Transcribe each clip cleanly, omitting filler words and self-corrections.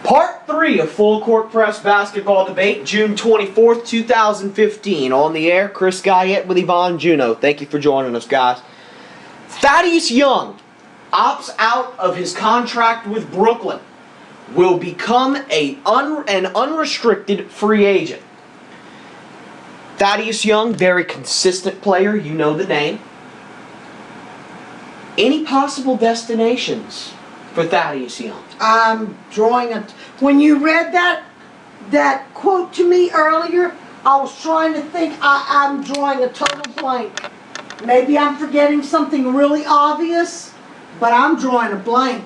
Part 3 of Full Court Press Basketball Debate, June 24th, 2015. On the air, Chris Guyette with Yvonne Juneau. Thank you for joining us, guys. Thaddeus Young opts out of his contract with Brooklyn. Will become an unrestricted free agent. Thaddeus Young, very consistent player. You know the name. Any possible destinations for Thaddeus Young? I'm drawing a... When you read that quote to me earlier, I was trying to think. I'm drawing a total blank. Maybe I'm forgetting something really obvious, but I'm drawing a blank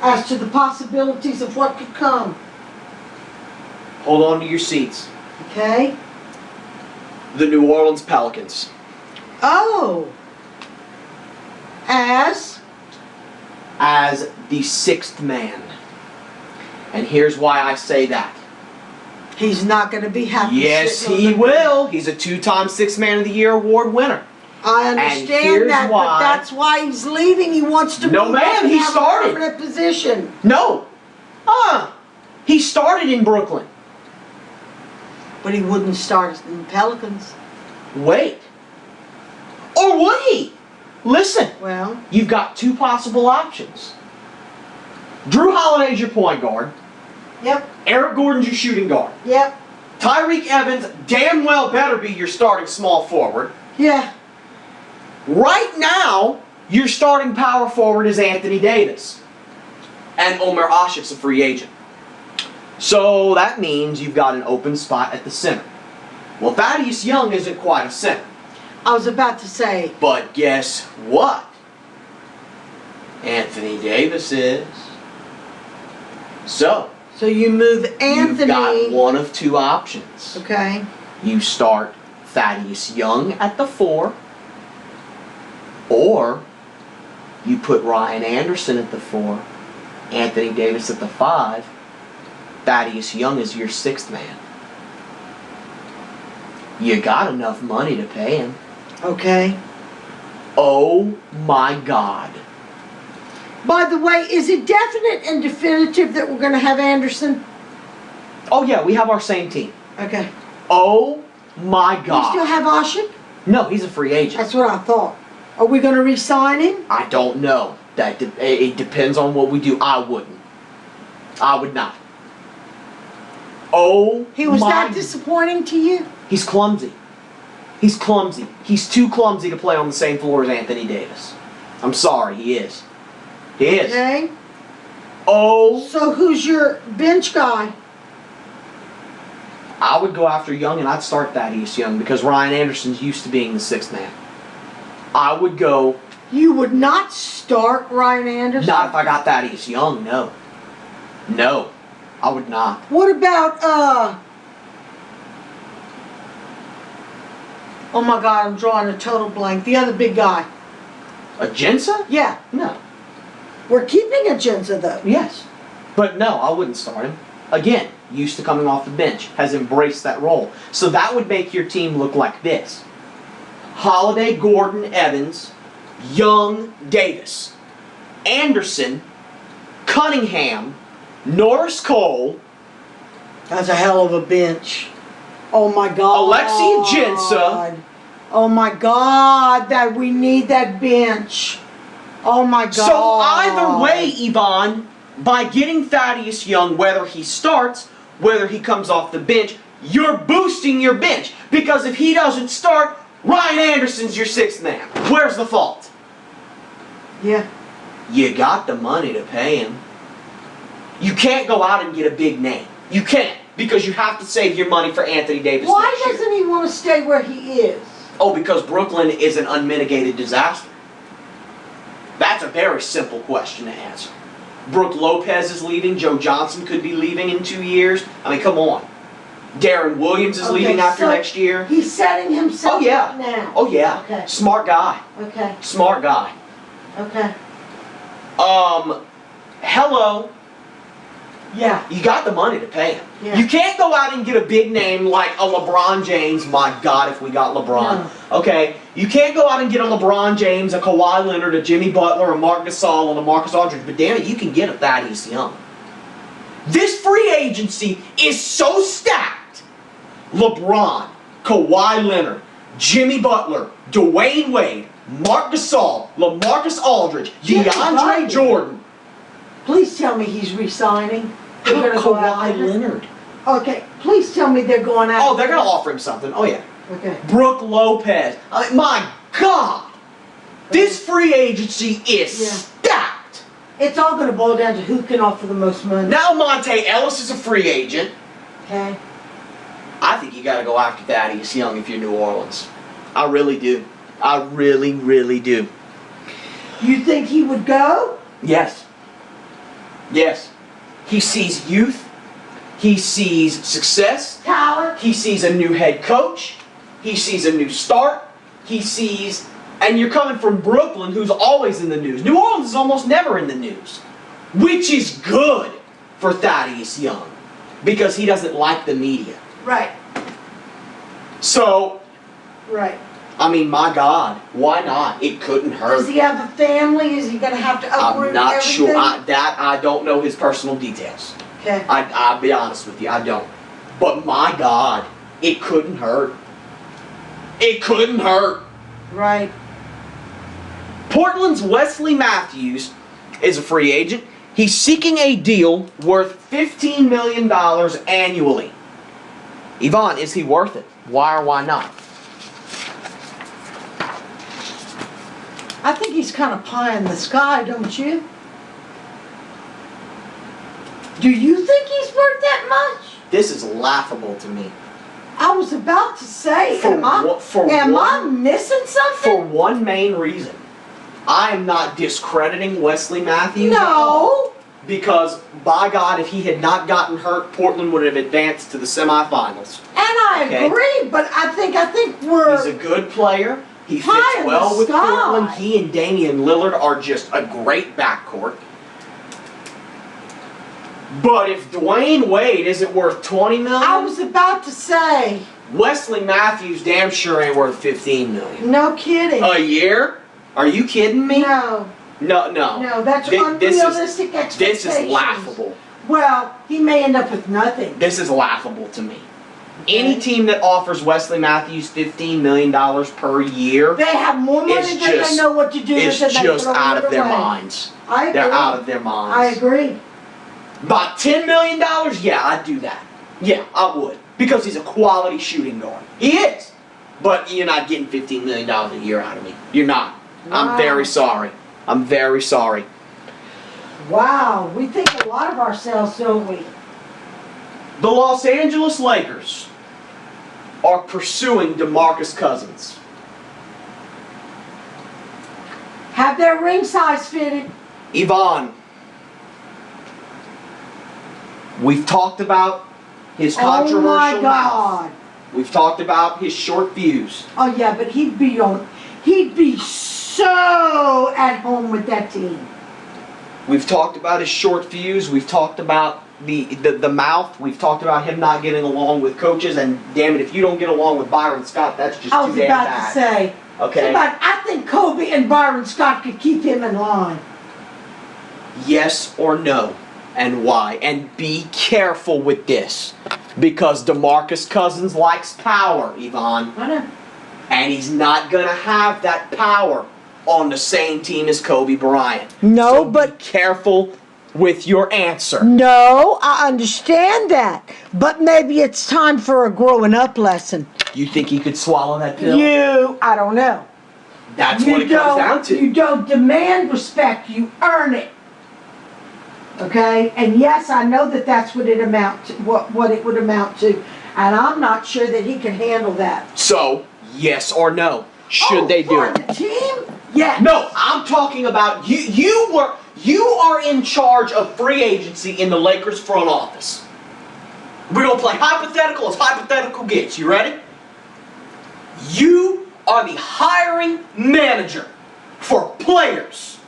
as to the possibilities of what could come. Hold on to your seats. Okay? The New Orleans Pelicans. Oh. As the sixth man. And here's why I say that. he's not going to be happy. Yes, he will. He's a two-time Sixth Man of the Year award winner. I understand that, but that's why he's leaving. He wants to No, ma'am, he started. A permanent position. No. He started in Brooklyn. But he wouldn't start in the Pelicans. Wait. Or would he? Listen. Well, you've got two possible options. Drew Holiday's your point guard. Yep. Eric Gordon's your shooting guard. Yep. Tyreke Evans damn well better be your starting small forward. Yeah. Right now, your starting power forward is Anthony Davis. And Omer Asik's a free agent. So that means you've got an open spot at the center. Well, Thaddeus Young isn't quite a center. I was about to say. But guess what? Anthony Davis is. So you move Anthony. You've got one of two options. Okay. You start Thaddeus Young at the 4, or you put Ryan Anderson at the 4, Anthony Davis at the 5, Thaddeus Young is your sixth man. You got enough money to pay him. Okay. Oh my God. By the way, is it definite and definitive that we're going to have Anderson? Oh yeah, we have our same team. Okay. Oh my God. You still have Asik? No, he's a free agent. That's what I thought. Are we going to re-sign him? I don't know. It depends on what we do. I wouldn't. I would not. Oh, he was that disappointing to you? He's clumsy. He's clumsy. He's too clumsy to play on the same floor as Anthony Davis. I'm sorry, he is. He is. Okay. Oh. So who's your bench guy? I would go after Young, and I'd start Thaddeus Young because Ryan Anderson's used to being the sixth man. I would go. You would not start Ryan Anderson? Not if I got Thaddeus Young, no. No, I would not. What about, oh my God, I'm drawing a total blank. The other big guy. Ajinça? Yeah. No. We're keeping Ajinça, though. Yes. But no, I wouldn't start him. Again, used to coming off the bench, has embraced that role. So that would make your team look like this. Holiday, Gordon, Evans, Young, Davis, Anderson, Cunningham, Norris Cole. That's a hell of a bench. Oh my God. Alexis Ajinça. Oh my God, that we need that bench. Oh my God. So either way, Yvonne, by getting Thaddeus Young, whether he starts, whether he comes off the bench, you're boosting your bench. Because if he doesn't start, Ryan Anderson's your sixth man. Where's the fault? Yeah. You got the money to pay him. You can't go out and get a big name. You can't, because you have to save your money for Anthony Davis Why next year. doesn't he want to stay where he is? Oh, because Brooklyn is an unmitigated disaster. That's a very simple question to answer. Brooke Lopez is leaving. Joe Johnson could be leaving in 2 years. I mean, come on. Darren Williams is leaving after next year. He's setting himself up now. Oh, yeah. Okay. Smart guy. Okay. Smart guy. Okay. Hello. Yeah. You got the money to pay him. Yeah. You can't go out and get a big name like a LeBron James. My God, if we got LeBron. Okay? You can't go out and get a LeBron James, a Kawhi Leonard, a Jimmy Butler, a Marc Gasol, and a Marcus Aldridge. But damn it, you can get a Thaddeus Young. This free agency is so stacked. LeBron, Kawhi Leonard, Jimmy Butler, Dwayne Wade, Marc Gasol, LaMarcus Aldridge, Jimmy DeAndre Butler. Jordan. Please tell me he's resigning. They're How gonna go Kawhi after him. Leonard? Okay, please tell me they're going after Oh, they're going to offer him something. Oh, yeah. Okay. Brooke Lopez. My God. This free agency is Yeah. stacked. It's all going to boil down to who can offer the most money. Now Monte Ellis is a free agent. Okay. I think you got to go after Thaddeus Young if you're New Orleans. I really do. I really, really do. You think he would go? Yes. Yes. He sees youth. He sees success. Tyler? He sees a new head coach. He sees a new start. He sees, and you're coming from Brooklyn, who's always in the news. New Orleans is almost never in the news, which is good for Thaddeus Young because he doesn't like the media. Right. So, Right. I mean, my God, why not? It couldn't hurt. Does he have a family? Is he going to have to uproot I'm not everything? sure. I don't know his personal details. Okay. I'll be honest with you, I don't. But my God, it couldn't hurt. It couldn't hurt. Right. Portland's Wesley Matthews is a free agent. He's seeking a deal worth $15 million annually. Yvonne, is he worth it? Why or why not? I think he's kind of pie in the sky, don't you? Do you think he's worth that much? This is laughable to me. I was about to say, am I missing something? For one main reason. I am not discrediting Wesley Matthews at all. No. Because, by God, if he had not gotten hurt, Portland would have advanced to the semifinals. And I Okay. agree, but I think we're... He's a good player. He fits Pie in well the with sky. Portland. He and Damian Lillard are just a great backcourt. But if Dwayne Wade isn't worth $20 million, I was about to say, Wesley Matthews damn sure ain't worth $15 million. no kidding. A year? Are you kidding me? No, No. that's This is- unrealistic expectations. This is laughable. Well, he may end up with nothing. This is laughable to me. Any team that offers Wesley Matthews $15 million per year They have more money It's than just- they know what to do is with it. They just throw out it of their away. minds. I agree. They're out of their minds. I agree. About $10 million? Yeah, I'd do that. Yeah, I would. Because he's a quality shooting guard. He is. But you're not getting $15 million a year out of me. You're not. I'm Wow. very sorry. I'm very sorry. Wow, we think a lot of ourselves, don't we? The Los Angeles Lakers are pursuing DeMarcus Cousins. Have their ring size fitted? Yvonne, we've talked about his controversial Oh my mouth. God. We've talked about his short fuse. Oh yeah, but he'd be so at home with that team. We've talked about his short fuse. We've talked about the mouth. We've talked about him not getting along with coaches. And damn it, if you don't get along with Byron Scott, that's just I too was damn about bad. to say. Okay. But I think Kobe and Byron Scott could keep him in line. Yes or no, and why? And be careful with this, because DeMarcus Cousins likes power, Yvonne, I know. and he's not gonna have that power on the same team as Kobe Bryant. No, So but- be careful with your answer. No, I understand that. But maybe it's time for a growing up lesson. You think he could swallow that pill? I don't know. That's what it comes down to. You don't demand respect, you earn it. Okay? And yes, I know that that's what it what it would amount to. And I'm not sure that he can handle that. So, yes or no? Should they do for it? the team? Yeah. No, I'm talking about you. You are in charge of free agency in the Lakers front office. We're gonna play hypothetical as hypothetical gets. You ready? You are the hiring manager for players.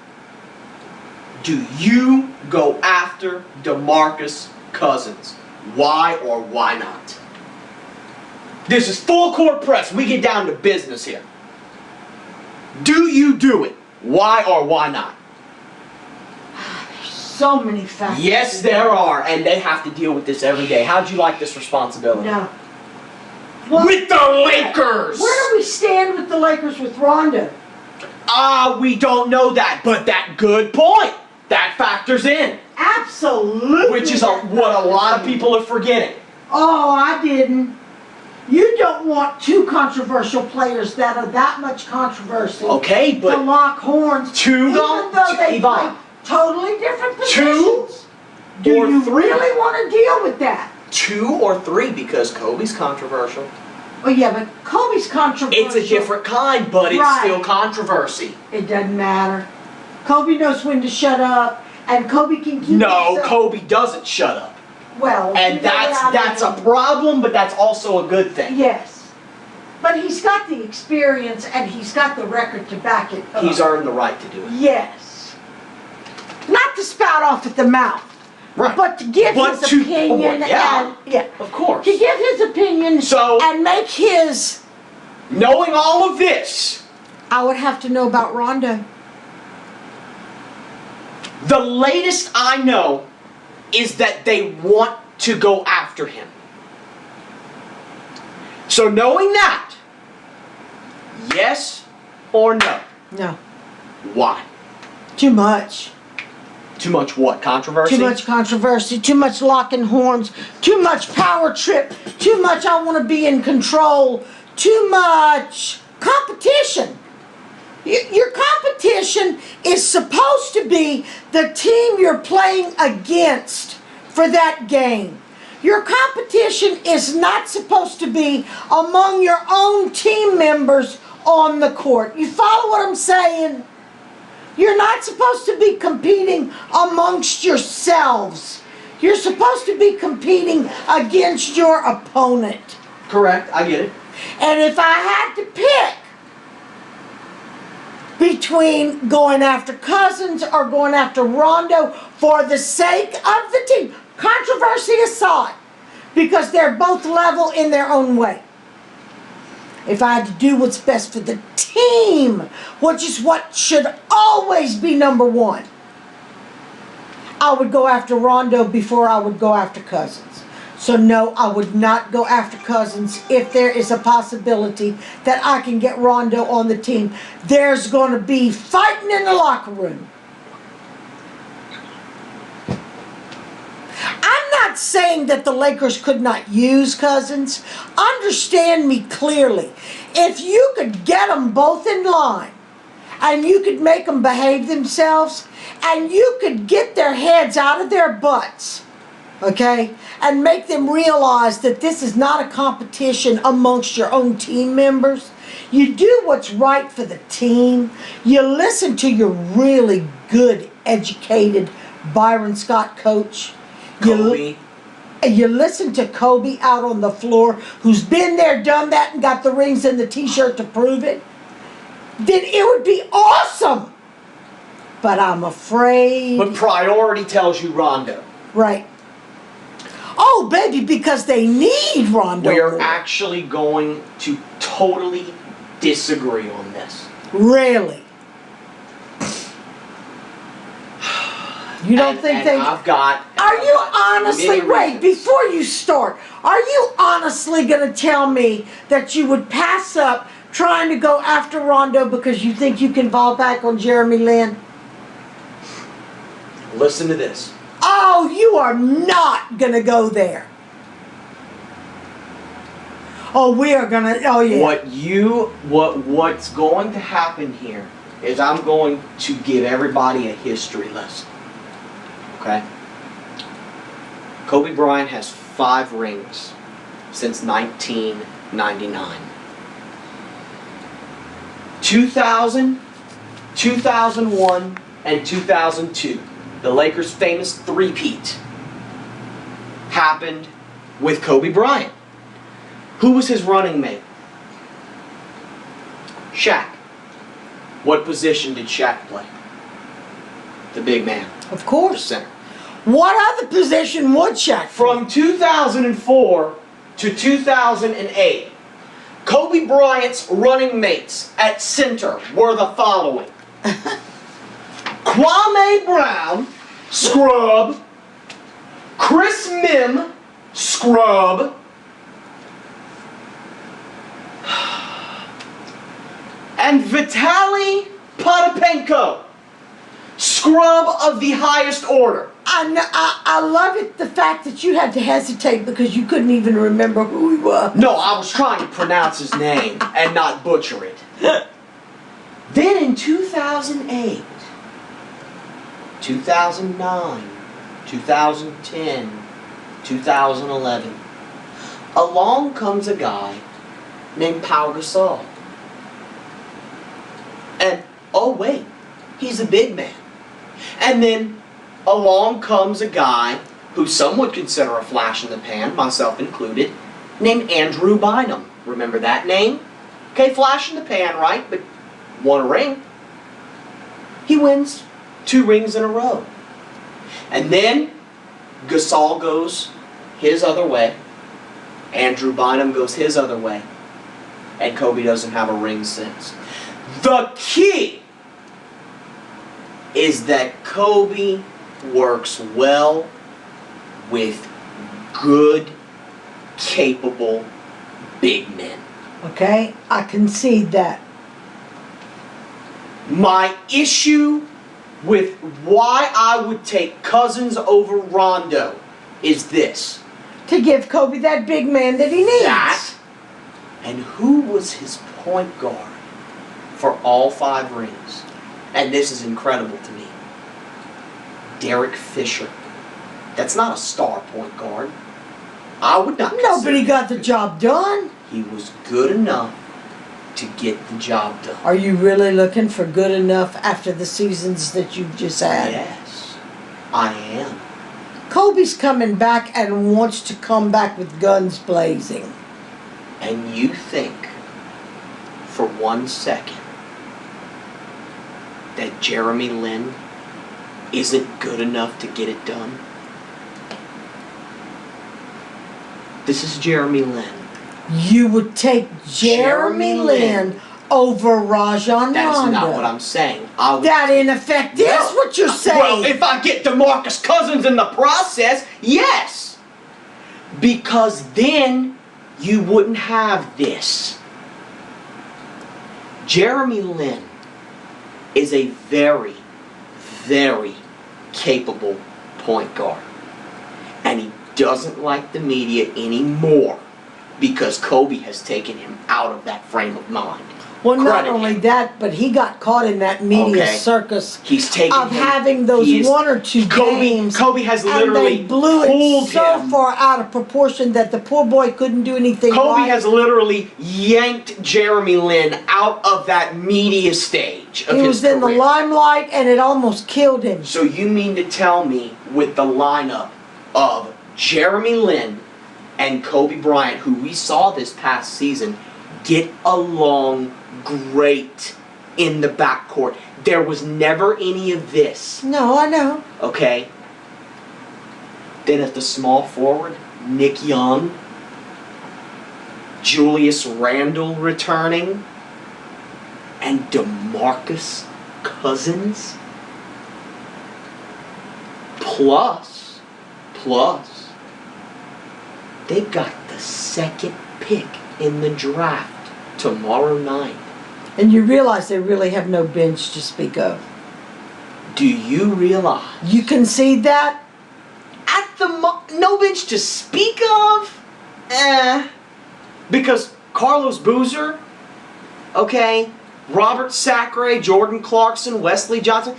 Do you go after after DeMarcus Cousins? Why or why not? This is full court press. We get down to business here. Do you do it? Why or why not? So many factors. Yes, there are, and they have to deal with this every day. How'd you like this responsibility? No. Well, With the Lakers! where do we stand with the Lakers with Rondo? We don't know that, but that good point. That factors in. Absolutely. Which is what a lot of people are forgetting. Oh, I didn't. You don't want two controversial players that are that much controversy Okay, to but lock horns, two even though they play Yvonne, totally different two positions. Do or you three. really want to deal with that? 2 or 3 because Kobe's controversial. Oh yeah, but Kobe's controversial. It's a different kind, but it's Right. still controversy. It doesn't matter. Kobe knows when to shut up, and Kobe can keep No, himself. Kobe doesn't shut up. Well, And you know what I that's a mean. problem, but that's also a good thing. Yes. But he's got the experience and he's got the record to back it up. He's earned the right to do it. Yes. Not to spout off at the mouth, Right. but to give But his to- opinion yeah. and yeah, Of course. to give his opinion So- and make his. Knowing all of this, I would have to know about Rondo. the latest I know is that they want to go after him. So knowing that, yes or no? No. Why? Too much. Too much what? Controversy? Too much controversy, too much locking horns, too much power trip, too much I want to be in control, too much competition. Your competition is supposed to be the team you're playing against for that game. Your competition is not supposed to be among your own team members on the court. You follow what I'm saying? You're not supposed to be competing amongst yourselves. You're supposed to be competing against your opponent. Correct, I get it. And if I had to pick between going after Cousins or going after Rondo for the sake of the team, controversy aside, because they're both level in their own way. If I had to do what's best for the team, which is what should always be number one, I would go after Rondo before I would go after Cousins. So no, I would not go after Cousins if there is a possibility that I can get Rondo on the team. There's going to be fighting in the locker room. I'm not saying that the Lakers could not use Cousins. Understand me clearly. If you could get them both in line and you could make them behave themselves and you could get their heads out of their butts, okay, and make them realize that this is not a competition amongst your own team members. You do what's right for the team. You listen to your really good, educated Byron Scott coach. Kobe. You listen to Kobe out on the floor, who's been there, done that, and got the rings and the t-shirt to prove it. Then it would be awesome. But I'm afraid. But priority tells you Rondo. Right. Oh, baby, because they need Rondo. We're actually going to totally disagree on this. Really? You don't think and they... I've got... Are I've you got honestly, many wait, reasons. before you start, are you honestly going to tell me that you would pass up trying to go after Rondo because you think you can fall back on Jeremy Lin? Listen to this. Oh, you are not going to go there. Oh, we are going to, oh yeah. What's going to happen here is I'm going to give everybody a history lesson. Okay? Kobe Bryant has 5 rings since 1999. 2000, 2001, and 2002. The Lakers' famous three-peat happened with Kobe Bryant. Who was his running mate? Shaq. What position did Shaq play? The big man. Of The course. center. What other position would Shaq? From 2004 to 2008, Kobe Bryant's running mates at center were the following. Kwame Brown, scrub. Chris Mim, scrub. And Vitaly Potapenko, scrub of the highest order. I love it, the fact that you had to hesitate because you couldn't even remember who he was. No, I was trying to pronounce his name and not butcher it. Then in 2008, 2009, 2010, 2011, along comes a guy named Pau Gasol. And, oh wait, he's a big man. And then along comes a guy who some would consider a flash in the pan, myself included, named Andrew Bynum. Remember that name? Okay, flash in the pan, right? But won a ring. He wins 2 rings in a row. And then Gasol goes his other way. Andrew Bynum goes his other way. And Kobe doesn't have a ring since. The key is that Kobe works well with good, capable big men. Okay, I concede that. My issue with why I would take Cousins over Rondo is this. To give Kobe that big man that he needs. That, and who was his point guard for all 5 rings? And this is incredible to me. Derek Fisher. That's not a star point guard. I would not consider No, but he got the job done. He was good enough to get the job done. Are you really looking for good enough after the seasons that you've just had? Yes, I am. Kobe's coming back and wants to come back with guns blazing. And you think for 1 second that Jeremy Lin isn't good enough to get it done? This is Jeremy Lin. You would take Jeremy Lin over Rajon That's Rondo. not what I'm saying. I would That in effect is No. what you're saying. Well, if I get DeMarcus Cousins in the process, yes. Because then you wouldn't have this. Jeremy Lin is a very, very capable point guard. And he doesn't like the media anymore because Kobe has taken him out of that frame of mind. Well, not Credit only him. that, but he got caught in that media Okay. circus He's taken of him- having those he is- 1 or 2 games. Kobe has and literally they blew pulled it so him. far out of proportion that the poor boy couldn't do anything Kobe right. has literally yanked Jeremy Lin out of that media stage of He his was in the career. limelight and it almost killed him. So you mean to tell me with the lineup of Jeremy Lin and Kobe Bryant, who we saw this past season, get along great in the backcourt? There was never any of this, No, I know. okay? Then at the small forward, Nick Young, Julius Randle returning, and DeMarcus Cousins. Plus, they got the 2nd pick in the draft tomorrow night. And you realize they really have no bench to speak of. Do you realize? You concede that? At the no bench to speak of? Because Carlos Boozer, okay, Robert Sacre, Jordan Clarkson, Wesley Johnson,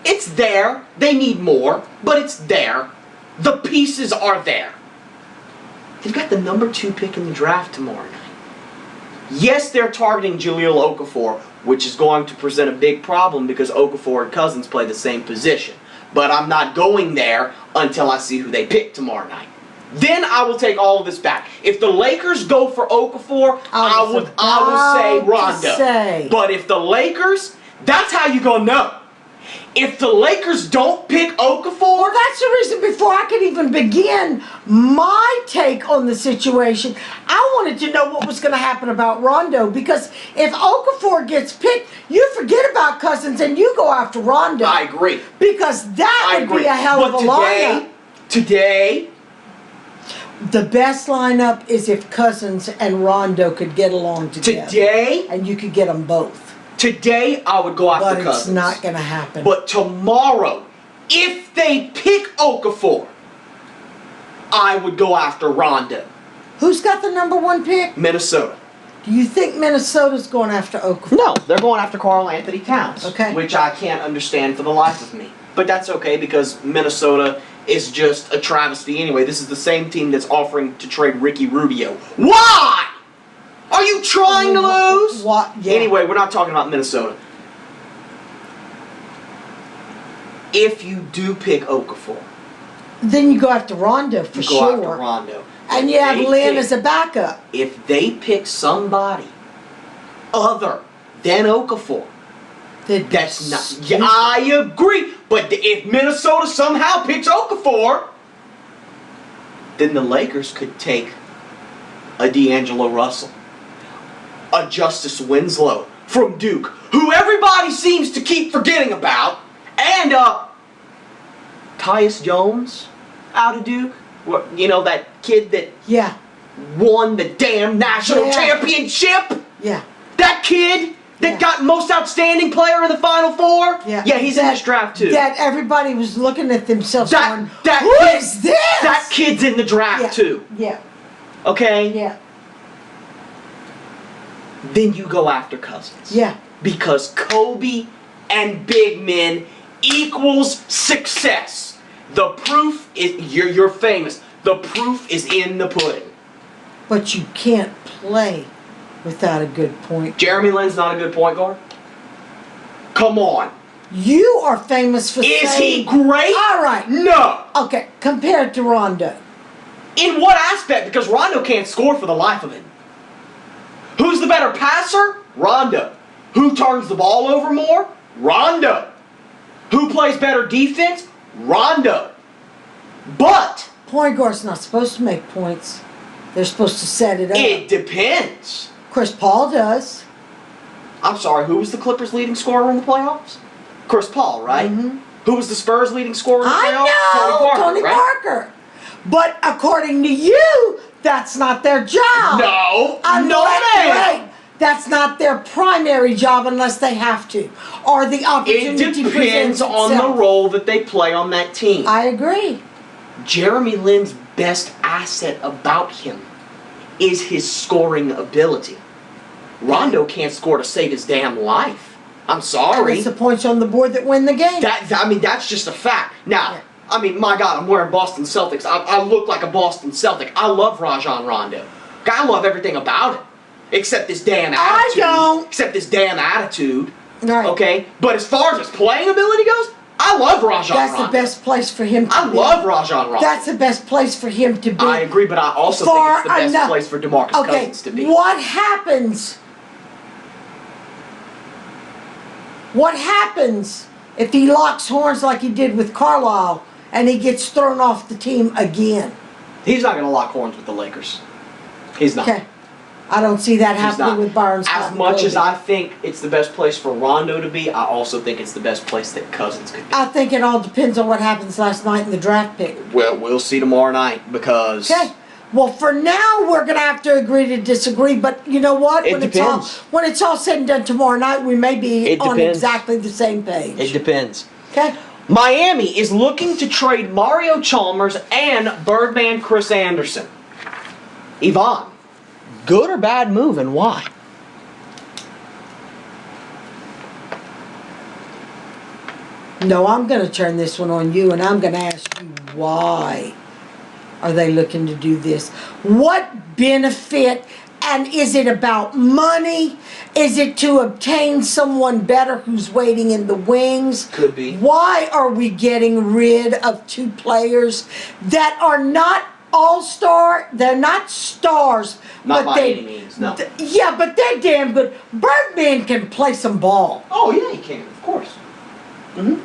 it's there. They need more, but it's there. The pieces are there. They've got the number 2 pick in the draft tomorrow night. Yes, they're targeting Jahlil Okafor, which is going to present a big problem because Okafor and Cousins play the same position. But I'm not going there until I see who they pick tomorrow night. Then I will take all of this back. If the Lakers go for Okafor, I was would say about to Rondo. say. But if the Lakers, that's how you gonna know. If the Lakers don't pick Well, Okafor, that's the reason before I could even begin my take on the situation, I wanted to know what was going to happen about Rondo. Because if Okafor gets picked, you forget about Cousins and you go after Rondo. I agree. Because that I would agree. be a hell of a lineup. Today, The best lineup is if Cousins and Rondo could get along together. today, And you could get them both. today, I would go after But Cousins. it's not going to happen. But tomorrow, if they pick Okafor, I would go after Rondo. Who's got the number 1 pick? Minnesota. Do you think Minnesota's going after Okafor? No, they're going after Karl Anthony Towns. Okay. Which I can't understand for the life of me. But that's okay because Minnesota is just a travesty anyway. This is the same team that's offering to trade Ricky Rubio. Why? Are you trying to lose? What? Yeah. Anyway, we're not talking about Minnesota. If you do pick Okafor, Then you go after Rondo for you go sure. after Rondo. And you If have they Lynn pick- as a backup. If they pick somebody other than Okafor, They'd be that's not. stupid. Yeah, I agree. But if Minnesota somehow picks Okafor, then the Lakers could take a D'Angelo Russell, a Justice Winslow from Duke, who everybody seems to keep forgetting about, and Tyus Jones out of Duke. You know, that kid that Yeah, won the damn national Yeah. championship? yeah. That kid that Yeah. got most outstanding player in the Final Four? Yeah. He's in this draft too. That everybody was looking at themselves going, that who kid- is this? That kid's in the draft Yeah. too. Yeah, Okay? yeah, Then you go after Cousins. yeah. Because Kobe and big men equals success. The proof is you're famous. The proof is in the pudding. But you can't play without a good point. Jeremy Lin's not a good point guard. Come on. You are famous for Is saying, he great? all right, No. okay, compared to Rondo. In what aspect? Because Rondo can't score for the life of him. Who's the better passer? Rondo. Who turns the ball over more? Rondo. Who plays better defense? Rondo. But Point guard's not supposed to make points. They're supposed to set it up. it depends. Chris Paul does. I'm sorry, who was the Clippers' leading scorer in the playoffs? Chris Paul, right? Mhm. Who was the Spurs' leading scorer in the I playoffs? know, Tony right? Parker. But according to you, that's not their job. No, Unless, no man. right, that's not their primary job unless they have to, or the It opportunity depends presents on the itself. role that they play on that team. I agree. Jeremy Lin's best asset about him is his scoring ability. Rondo can't score to save his damn life. I'm sorry. It's the points on the board that win the game. That's just a fact. Now, Yeah. I mean, my God, I'm wearing Boston Celtics. I look like a Boston Celtic. I love Rajon Rondo. I love everything about him. Except this damn attitude. don't. Except this damn attitude. Right. Okay? But as far as his playing ability goes, I love Rajon That's Rondo. the best place for him to I be. love Rajon Rondo. That's the best place for him to be. I agree, but I also think it's the best place for DeMarcus Cousins to be. What happens? What happens if he locks horns like he did with Carlisle and he gets thrown off the team again? He's not going to lock horns with the Lakers. He's not. Okay. I don't see that He's happening not. with Byron Scott. As and much as Kobe. I think it's the best place for Rondo to be, I also think it's the best place that Cousins could be. I think it all depends on what happens last night in the draft pick. Well, we'll see tomorrow night because Okay. Well, for now, we're going to have to agree to disagree. But you know what? It when depends. when it's all said and done tomorrow night, we may be It on depends. exactly the same page. it depends. Okay. Miami is looking to trade Mario Chalmers and Birdman Chris Anderson. Yvonne, good or bad move and why? No, I'm going to turn this one on you, and I'm going to ask you why are they looking to do this? What benefit, and is it about money? Is it to obtain someone better who's waiting in the wings? Could be. Why are we getting rid of two players that are not all-star? They're not stars. Not but by they, any means, no. Yeah, but they're damn good. Birdman can play some ball. Oh, yeah, he can, of course. And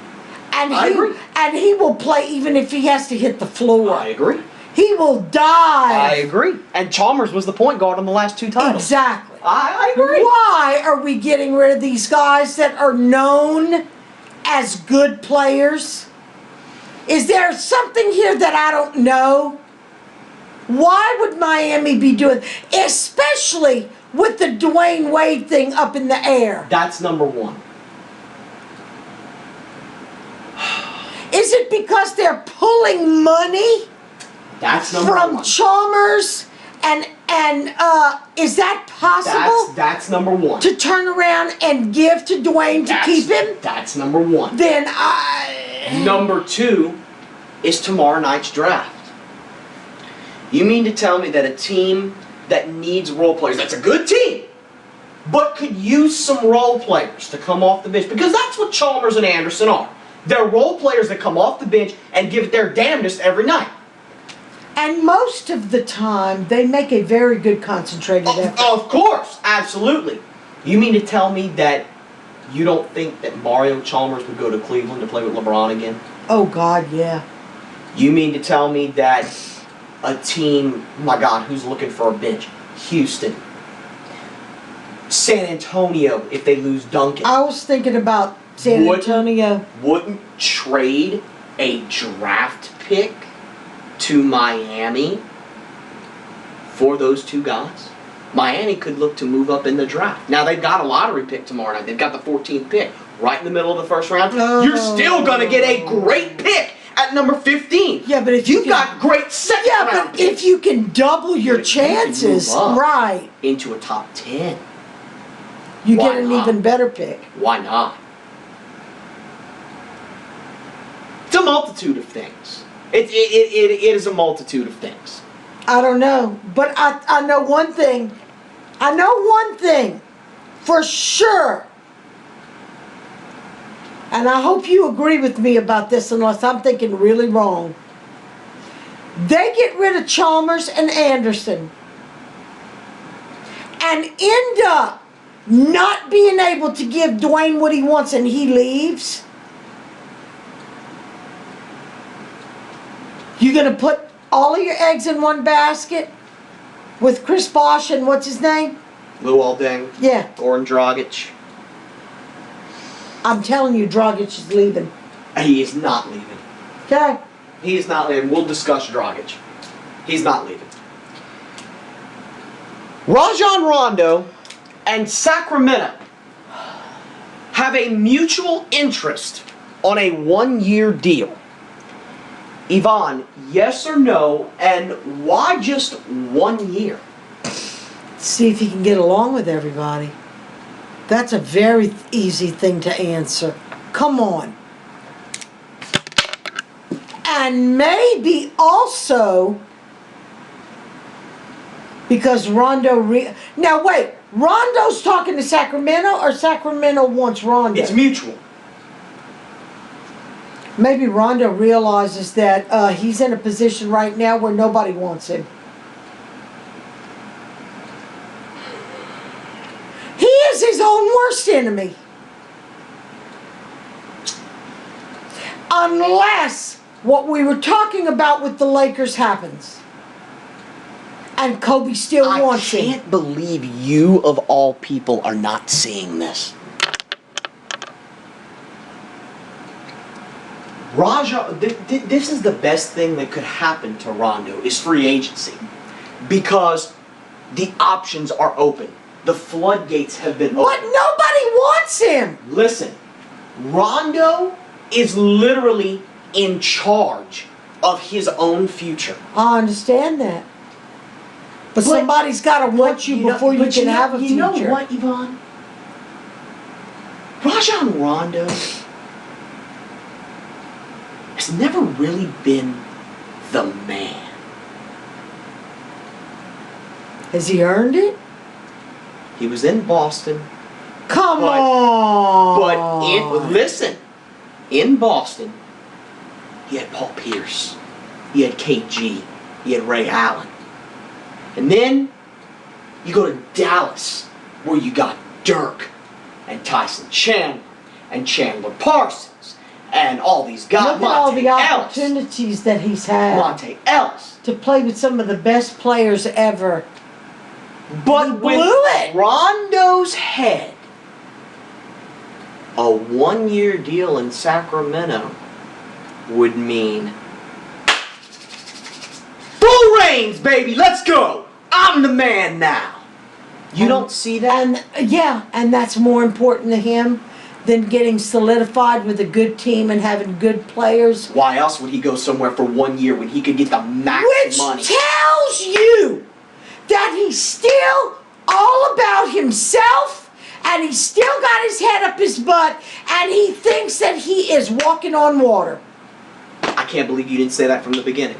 I agree. and he will play even if he has to hit the floor. I agree. He will dive. I agree. And Chalmers was the point guard on the last 2 titles. Exactly. I agree. Why are we getting rid of these guys that are known as good players? Is there something here that I don't know? Why would Miami be doing, especially with the Dwayne Wade thing up in the air? That's number one. Is it because they're pulling money That's number from one. Chalmers and is that possible? That's number one. To turn around and give to Dwayne to keep him? That's number one. Then Number two is tomorrow night's draft. You mean to tell me that a team that needs role players, that's a good team, but could use some role players to come off the bench? Because that's what Chalmers and Anderson are. They're role players that come off the bench and give it their damnedest every night. and most of the time they make a very good concentrated effort. Of course, absolutely. You mean to tell me that you don't think that Mario Chalmers would go to Cleveland to play with LeBron again? Oh God, yeah. You mean to tell me that a team, my God, who's looking for a bench? Houston. San Antonio, if they lose Duncan. I was thinking about San Antonio. Wouldn't trade a draft pick to Miami for those two guys? Miami could look to move up in the draft. Now, they've got a lottery pick tomorrow night. They've got the 14th pick right in the middle of the first round. Oh. You're still going to get a great pick at number 15. Yeah, but if You've you can, got great second yeah, round but picks if you can double your But if you can chances, move up. right, into a top 10, you Why get an not? even better pick. why not? It's a multitude of things. It is a multitude of things. I don't know, but I know one thing. I know one thing for sure. And I hope you agree with me about this unless I'm thinking really wrong. They get rid of Chalmers and Anderson and end up not being able to give Dwayne what he wants and he leaves. You're going to put all of your eggs in one basket with Chris Bosh and what's his name? Luol Deng, Yeah, Goran Dragic. I'm telling you, Dragic is leaving. He is not leaving. Okay? He is not leaving. We'll discuss Dragic. He's not leaving. Rajon Rondo and Sacramento have a mutual interest on a 1-year deal. Yvonne, yes or no, and why just 1 year? See if he can get along with everybody. That's a very easy thing to answer. Come on. And maybe also because Rondo... Now wait, Rondo's talking to Sacramento or Sacramento wants Rondo? It's mutual. Maybe Rondo realizes that he's in a position right now where nobody wants him. He is his own worst enemy. Unless what we were talking about with the Lakers happens. And Kobe still wants him. I can't believe you, of all people, are not seeing this. This is the best thing that could happen to Rondo, is free agency. Because the options are open. The floodgates have been opened. But nobody wants him. Listen, Rondo is literally in charge of his own future. I understand that. But somebody's got to want you before you can have a future. You know what, Yvonne? Rajon Rondo has never really been the man. Has he earned it? He was in Boston, Come But- on. listen, in Boston, he had Paul Pierce, he had KG, he had Ray Allen. And then you go to Dallas, where you got Dirk and Tyson Chandler and Chandler Parsons and all these guys. Look at all the Monte Ellis. opportunities that he's had Monte Ellis. to play with some of the best players ever. But He with blew it. Rondo's head, a 1-year deal in Sacramento would mean full reigns, baby. Let's go. I'm the man now. You don't see that? And that's more important to him than getting solidified with a good team and having good players. Why else would he go somewhere for 1 year when he could get the max Which money? tells you that he's still all about himself and he's still got his head up his butt and he thinks that he is walking on water. I can't believe you didn't say that from the beginning.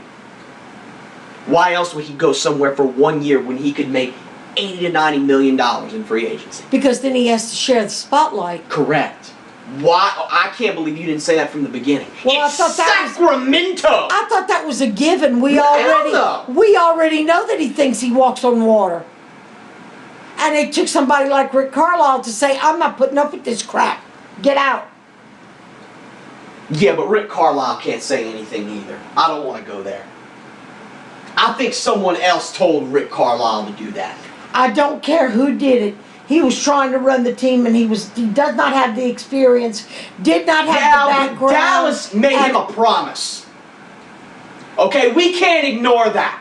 Why else would he go somewhere for 1 year when he could make $80 to $90 million in free agency? Because then he has to share the spotlight. Correct. Why? I can't believe you didn't say that from the beginning. Well, it's I thought that was- Sacramento. I thought that was a given. We Hell no. already know that he thinks he walks on water. And it took somebody like Rick Carlisle to say, I'm not putting up with this crap. Get out. Yeah, but Rick Carlisle can't say anything either. I don't want to go there. I think someone else told Rick Carlisle to do that. I don't care who did it. He was trying to run the team and he does not have the experience, did not have the But background. Dallas made him a promise. Okay, we can't ignore that.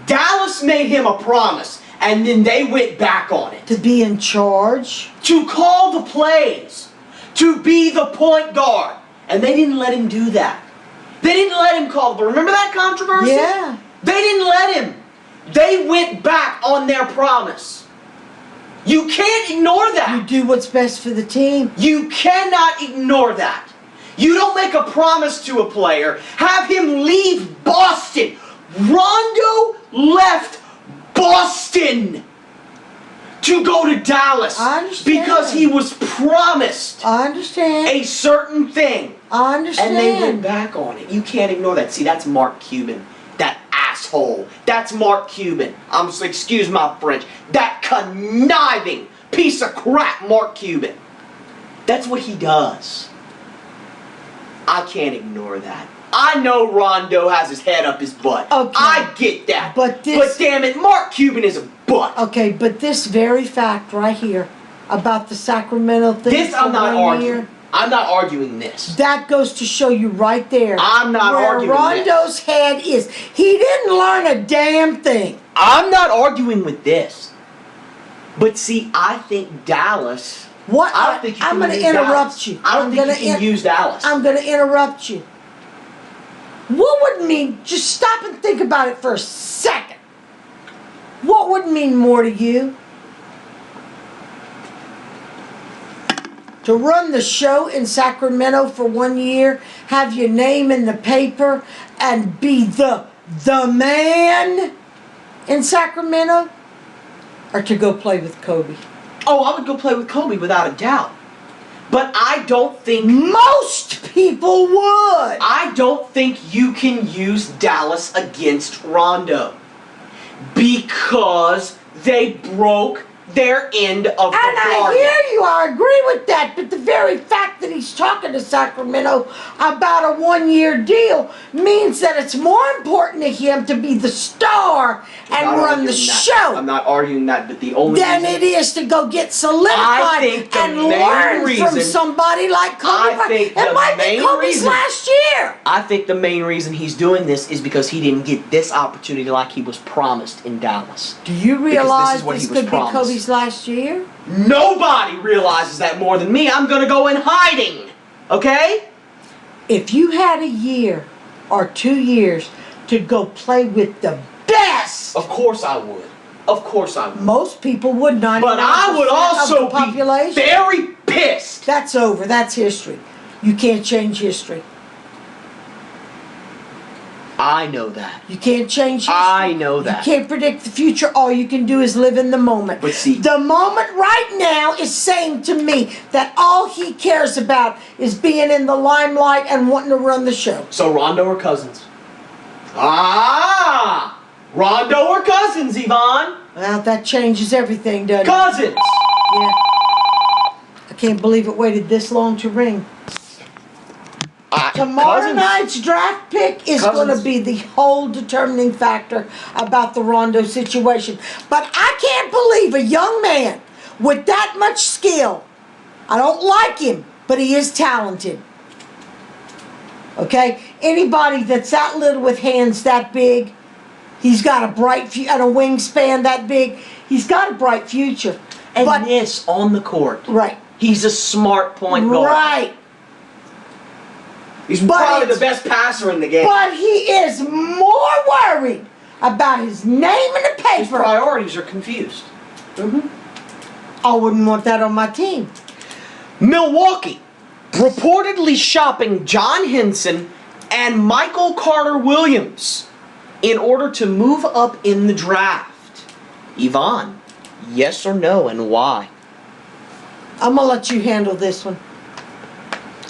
Dallas made him a promise, and then they went back on it. To be in charge. To call the plays. To be the point guard. And they didn't let him do that. They didn't let him call the. Remember that controversy? Yeah. They didn't let him. They went back on their promise. You can't ignore You that. do what's best for the team. You cannot ignore that. You don't make a promise to a player, have him leave Boston. Rondo left Boston to go to Dallas I understand. because he was promised I understand. a certain thing. I understand. And they went back on it. You can't ignore that. See, that's Mark Cuban. That asshole. That's Mark Cuban. Excuse my French. That conniving piece of crap, Mark Cuban. That's what he does. I can't ignore that. I know Rondo has his head up his butt. Okay. I get that. But damn it, Mark Cuban is a butt. Okay, but this very fact right here about the Sacramento thing. This I'm for not 1 arguing. year, I'm not arguing this. that goes to show you right there. I'm not where arguing Rondo's head is. He didn't learn a damn thing. I'm not arguing with this. But see, I think Dallas. What? I don't think you I'm can going to use interrupt Dallas. you. I don't think you can use Dallas. I'm going to interrupt you. What would mean? Just stop and think about it for a second. What would mean more to you? To run the show in Sacramento for 1 year, have your name in the paper, and be the man in Sacramento? Or to go play with Kobe? Oh, I would go play with Kobe without a doubt. But I don't think Most people would. I don't think you can use Dallas against Rondo because they broke their end of the And I bargain. hear you, I agree with that, but the very fact that he's talking to Sacramento about a 1 year deal means that it's more important to him to be the star and I'm not run the arguing that. show I'm not arguing that, but the only than reason it is to go get I solidified think the and main learn from reason- somebody like Kobe I Bryant. think It the might be main Kobe's reason- last year. I think the main reason he's doing this is because he didn't get this opportunity like he was promised in Dallas. Do you realize what this he was could be promised. Kobe's last year? Nobody realizes that more than me. I'm gonna go in hiding. Okay? If you had a year or 2 years to go play with the best, Of course I would. Of course I would. most people would not. But I would also of the population. be very pissed. That's over. That's history. You can't change history. I know that. You can't change history. I know that. You can't predict the future. All you can do is live in the moment. But see- the moment right now is saying to me that all he cares about is being in the limelight and wanting to run the show. So Rondo or Cousins? Ah! Rondo or Cousins, Yvonne? Well, that changes everything, doesn't it? Cousins! Yeah. I can't believe it waited this long to ring. Tomorrow Cousins. night's draft pick is going to Cousins. be the whole determining factor about the Rondo situation. But I can't believe a young man with that much skill. I don't like him, but he is talented. Okay? Anybody that's that little with hands that big, he's got a bright future, and a wingspan that big, he's got a bright future. And But- this on the court. Right. He's a smart point guard. Right. He's But probably the it's- best passer in the game. But he is more worried about his name in the His paper. priorities are confused. I wouldn't want that on my team. Milwaukee reportedly shopping John Henson and Michael Carter Williams in order to move up in the draft. Yvonne, yes or no, and why? I'm gonna let you handle this one.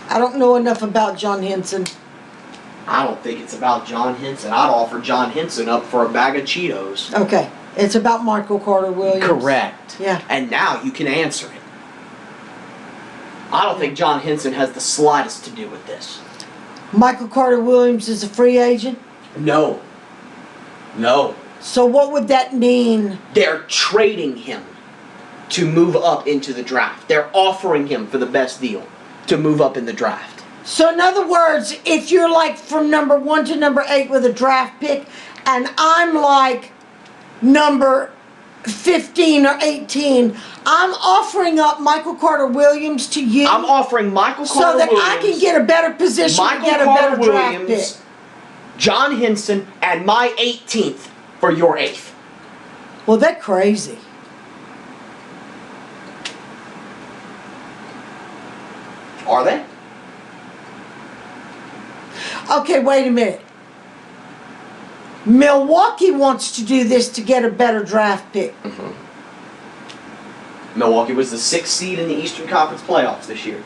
I don't know enough about John Henson. I don't think it's about John Henson. I'd offer John Henson up for a bag of Cheetos. Okay, it's about Michael Carter Williams. Correct. Yeah. And now you can answer it. I don't think John Henson has the slightest to do with this. Michael Carter Williams is a free agent. No. No. So what would that mean? They're trading him to move up into the draft. They're offering him for the best deal to move up in the draft. So in other words, if you're like from number 1 to number 8 with a draft pick, and I'm like number 15 or 18, I'm offering up Michael Carter Williams to you I'm offering Michael Carter so that Williams, I can get a better position Michael to get a Carter better draft Williams, pick. John Henson, and my 18th for your 8th. Well, that's crazy. Are they? Okay, wait a minute. Milwaukee wants to do this to get a better draft pick. Milwaukee was the 6th seed in the Eastern Conference playoffs this year.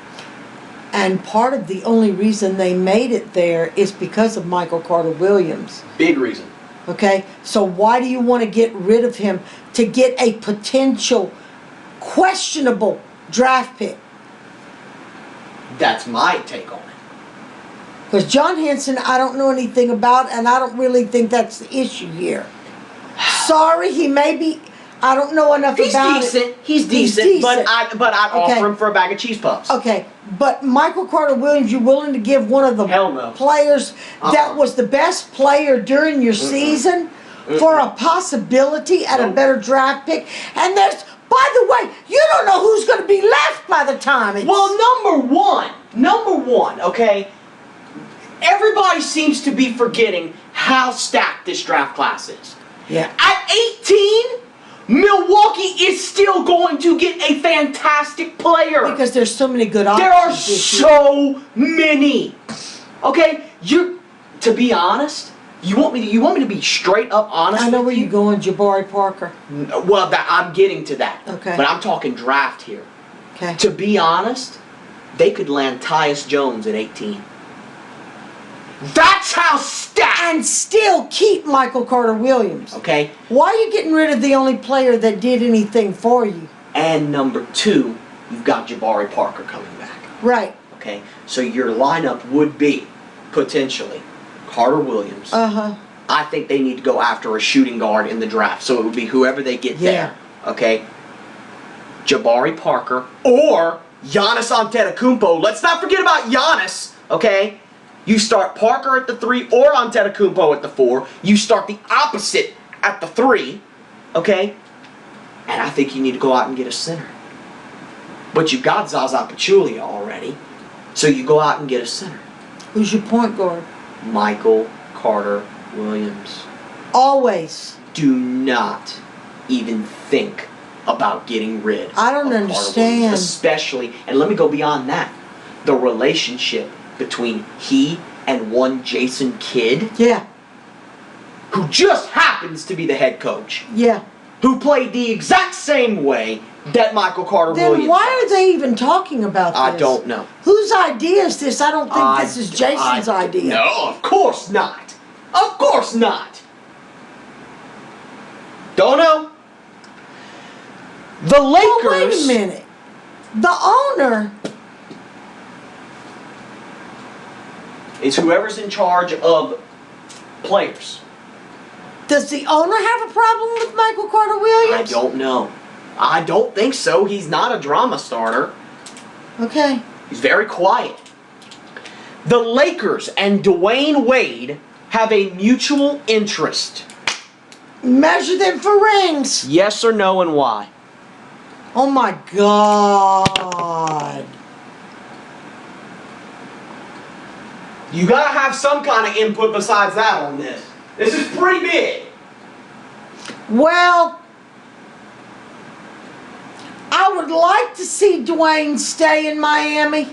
And part of the only reason they made it there is because of Michael Carter Williams. Big reason. Okay? So why do you want to get rid of him to get a potential questionable draft pick? That's my take on it. Because John Henson, I don't know anything about, and I don't really think that's the issue here. Sorry, he may be. I don't know enough He's about decent. it. He's decent, but I'd Okay. offer him for a bag of cheese puffs. Okay, but Michael Carter Williams, you're willing to give one of the Hell no. players that Uh-uh. was the best player during your season for a possibility at a Nope. better draft pick? And there's, by the way, you don't know who's going to be left by the time it's... Well, number one, okay? Everybody seems to be forgetting how stacked this draft class is. yeah. At 18, Milwaukee is still going to get a fantastic player. Because there's so many good options There are this year. so many. Okay, to be honest, you want me to be straight up honest I know with where you? you're going, Jabari Parker. Well, I'm getting to that. Okay. But I'm talking draft here. Okay. To be honest, they could land Tyus Jones at 18. That's how stacked. And still keep Michael Carter Williams. Okay? Why are you getting rid of the only player that did anything for you? And number 2, you've got Jabari Parker coming back. Right. Okay? So your lineup would be, potentially, Carter Williams. Uh-huh. I think they need to go after a shooting guard in the draft. So it would be whoever they get Yeah. there. Okay? Jabari Parker or Giannis Antetokounmpo. Let's not forget about Giannis. Okay? You start Parker at the 3 or Antetokounmpo at the 4. You start the opposite at the 3. Okay? And I think you need to go out and get a center. But you've got Zaza Pachulia already. So you go out and get a center. Who's your point guard? Michael Carter Williams. Always. Do not even think about getting rid I don't of Carter understand. Williams, especially, and let me go beyond that, the relationship between he and one Jason Kidd, Yeah. who just happens to be the head coach, Yeah. who played the exact same way that Michael Carter Then Williams why are does. they even talking about this? I don't know. Whose idea is this? I don't think this is Jason's I- idea. No, of course not. Of course not. Don't know. The Lakers. Well, wait a minute. The owner It's whoever's in charge of players. Does the owner have a problem with Michael Carter I Williams? don't know. I don't think so. He's not a drama starter. Okay. He's very quiet. The Lakers and Dwayne Wade have a mutual interest. Measure them for rings. Yes or no, and why? Oh my God. You gotta have some kind of input besides that on this. This is pretty big. Well, I would like to see Dwayne stay in Miami,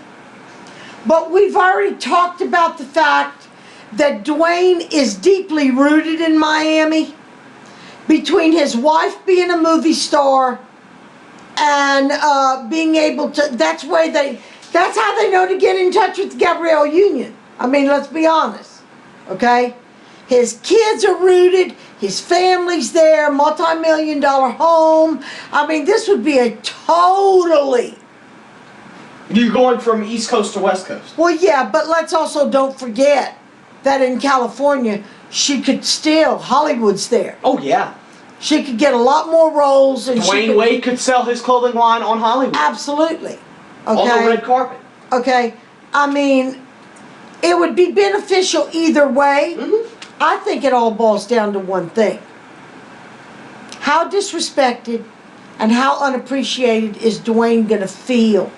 but we've already talked about the fact that Dwayne is deeply rooted in Miami between his wife being a movie star and being able to, that's how they know to get in touch with Gabrielle Union. I mean, let's be honest, okay? His kids are rooted, his family's there, multi-million-dollar home. I mean, this would be a totally... You're going from East Coast to West Coast. Well, yeah, but let's also don't forget that in California, she could still, Hollywood's there. Oh, yeah. She could get a lot more roles. And Dwayne Wade could sell his clothing line on Hollywood. Absolutely. On the Okay. red carpet. Okay. I mean, it would be beneficial either way. Mm-hmm. I think it all boils down to one thing. How disrespected and how unappreciated is Dwayne going to feel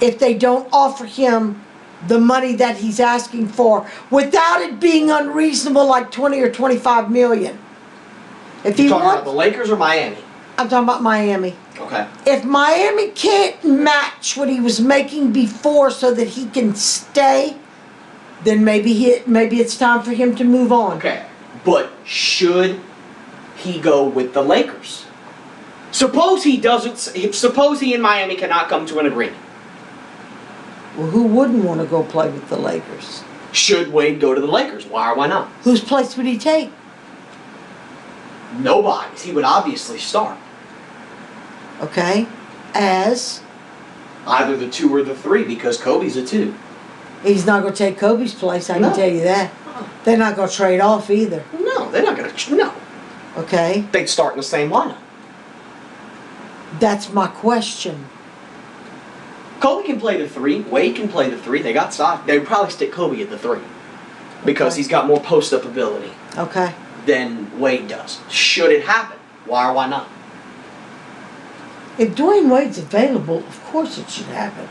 if they don't offer him the money that he's asking for without it being unreasonable, like 20 or 25 million? If he You talking about wants, the Lakers or Miami? I'm talking about Miami. Okay. If Miami can't match what he was making before so that he can stay, then maybe it's time for him to move on. Okay. But should he go with the Lakers? Suppose he doesn't. Suppose he and Miami cannot come to an agreement. Well, who wouldn't want to go play with the Lakers? Should Wade go to the Lakers? Why or why not? Whose place would he take? Nobody's. He would obviously start. Okay, as Either the 2 or the 3 because Kobe's a 2. he's not going to take Kobe's place. I No. can tell you that. They're not going to trade off either. No, they're not going to. No. Okay, They'd start in the same lineup. that's my question. Kobe can play the 3. Wade can play the 3. They got stock. They'd probably stick Kobe at the 3 because Okay. he's got more post-up ability Okay. than Wade does. Should it happen? Why or why not? If Dwayne Wade's available, of course it should happen.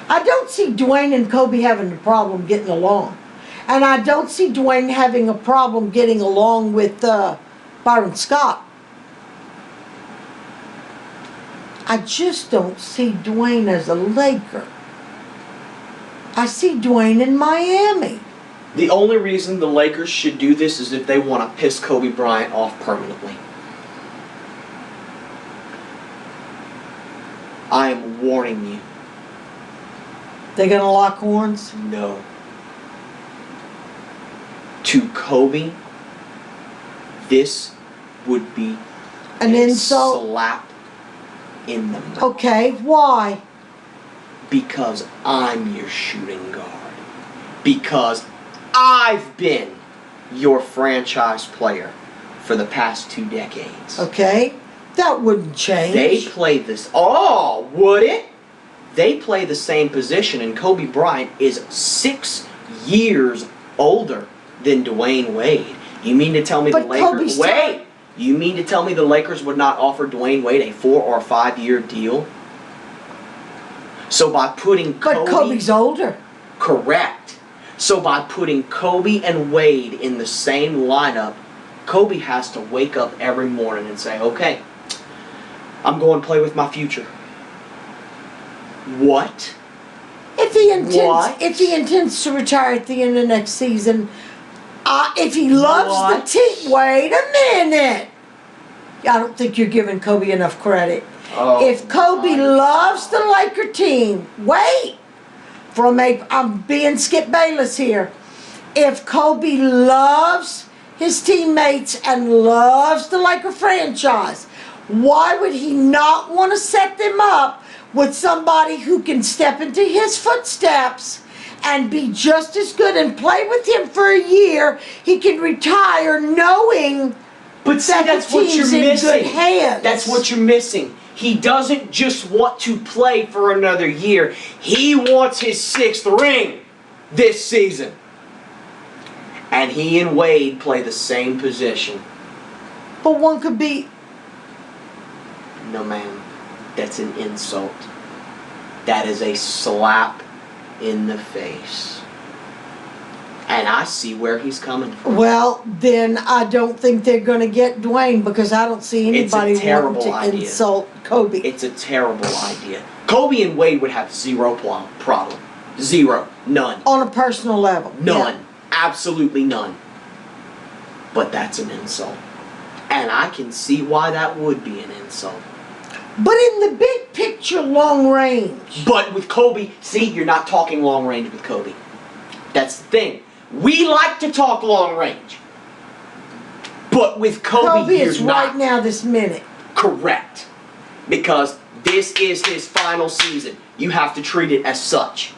I don't see Dwayne and Kobe having a problem getting along. And I don't see Dwayne having a problem getting along with Byron Scott. I just don't see Dwayne as a Laker. I see Dwayne in Miami. The only reason the Lakers should do this is if they want to piss Kobe Bryant off permanently. I am warning you. They gonna lock horns? No. To Kobe, this would be An a insult? slap in the mouth. Okay, why? Because I'm your shooting guard. Because I've been your franchise player for the past 2 decades. Okay, that wouldn't change. They play this. Oh, would it? They play the same position, and Kobe Bryant is 6 years older than Dwayne Wade. You mean to tell me But the Lakers? Kobe's Wait. You mean to tell me the Lakers would not offer Dwayne Wade a 4 or 5 year deal? So by putting But Kobe's older. correct. So by putting Kobe and Wade in the same lineup, Kobe has to wake up every morning and say, okay, I'm going to play with my future. What? If What? he intends to retire at the end of next season, if he loves What? the team, wait a minute. I don't think you're giving Kobe enough credit. Oh, If Kobe my loves the Laker team, wait. I'm being Skip Bayless here. If Kobe loves his teammates and loves the Laker franchise, why would he not want to set them up with somebody who can step into his footsteps and be just as good and play with him for a year, he can retire knowing But see, that that's the what you're team's in missing. good hands. That's what you're missing. He doesn't just want to play for another year. He wants his 6th ring this season. And he and Wade play the same position. But one could be. No, ma'am. That's an insult. That is a slap in the face. And I see where he's coming from. Well, then I don't think they're going to get Dwayne because I don't see It's a anybody terrible wanting to idea. insult Kobe. It's a terrible idea. Kobe and Wade would have zero problem. Zero. None. On a personal level. None. Yeah. Absolutely none. But that's an insult. And I can see why that would be an insult. But in the big picture, long range. But with Kobe, see, you're not talking long range with Kobe. That's the thing. We like to talk long range. But with Kobe is you're right not. now, this minute. Correct. Because this is his final season. You have to treat it as such.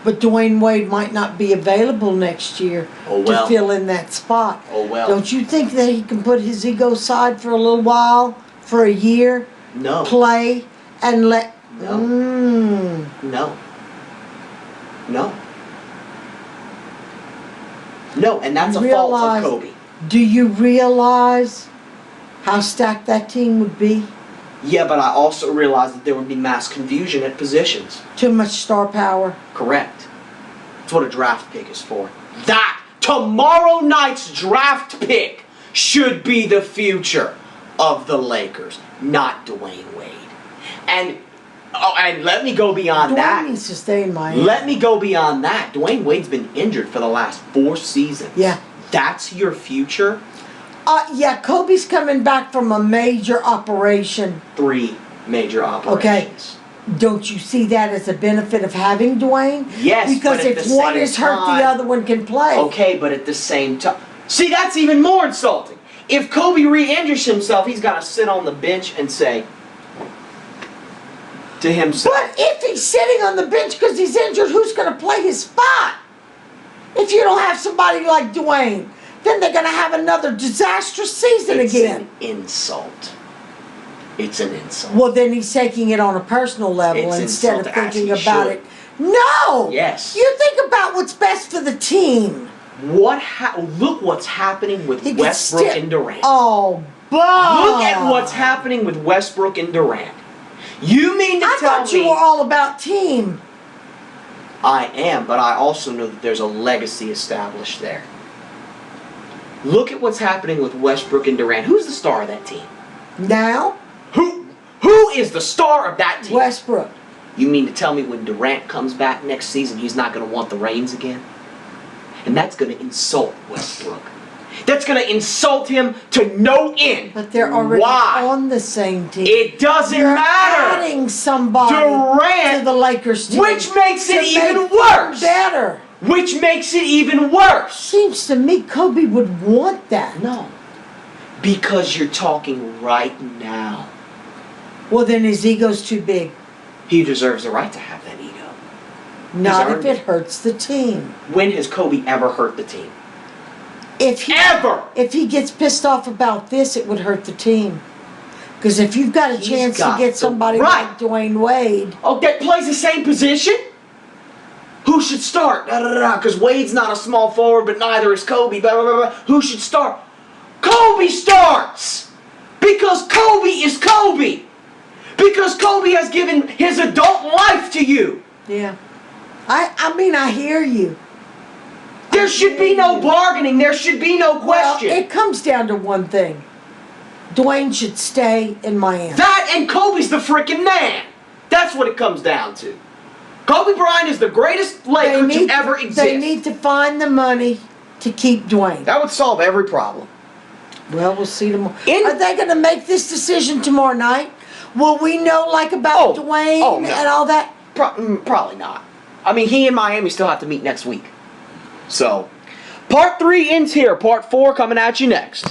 But Dwayne Wade might not be available next year Oh, well. to fill in that spot. Oh, well. Don't you think that he can put his ego aside for a little while, for a year, No. play, and let... No. No. No. No, and that's a fault of Kobe. Do you realize how stacked that team would be? Yeah, but I also realized that there would be mass confusion at positions. Too much star power. Correct. That's what a draft pick is for. That tomorrow night's draft pick should be the future of the Lakers, not Dwayne Wade. And let me go beyond Dwayne that. needs to stay in Miami. Let me go beyond that. Dwayne Wade's been injured for the last 4 seasons. Yeah. That's your future? Yeah, Kobe's coming back from a major operation. 3 major operations. Don't you see that as a benefit of having Dwayne? Yes, because but at if the one same is hurt, time- the other one can play. Okay, but at the same time... See, that's even more insulting. If Kobe re-injures himself, he's got to sit on the bench and say to himself... But if he's sitting on the bench because he's injured, who's going to play his spot? If you don't have somebody like Dwayne, then they're going to have another disastrous season it's again. an insult. It's an insult. Well, then he's taking it on a personal level It's instead of insult as thinking he about should. it. No! Yes. You think about what's best for the team. Look what's happening with He could Westbrook still- and Durant. Oh, Bob! Look at what's happening with Westbrook and Durant. You mean to I tell thought you me... were all about team. I am, but I also know that there's a legacy established there. Look at what's happening with Westbrook and Durant. Who's the star of that team? Now, Who is the star of that team? Westbrook. You mean to tell me when Durant comes back next season, he's not going to want the reins again? And that's going to insult Westbrook. That's going to insult him to no end. But they're already Why? on the same team. It doesn't You're matter. adding somebody Durant, to the Lakers team. which makes it to even make them worse. better. Which makes it even worse. Seems to me Kobe would want that. No. Because you're talking right now. Well, then his ego's too big. He deserves the right to have that ego. Not earned if it it. hurts the team. When has Kobe ever hurt the team? If he gets pissed off about this, it would hurt the team. Because if you've got a He's chance to got get the somebody right. like Dwayne Wade, Oh, that plays the same position? Who should start? Because Wade's not a small forward, but neither is Kobe. Blah, blah, blah, blah. Who should start? Kobe starts! Because Kobe is Kobe! Because Kobe has given his adult life to you! yeah. I mean, I hear you. There should be no bargaining. There should be no question. Well, it comes down to one thing. Dwayne should stay in Miami. That and Kobe's the freaking man. That's what it comes down to. Kobe Bryant is the greatest Laker to ever exist. They need to find the money to keep Dwayne. That would solve every problem. Well, we'll see tomorrow. Are they going to make this decision tomorrow night? Will we know, like, about Dwayne no. and all that? Probably not. I mean, he and Miami still have to meet next week. So, part 3 ends here. Part 4 coming at you next.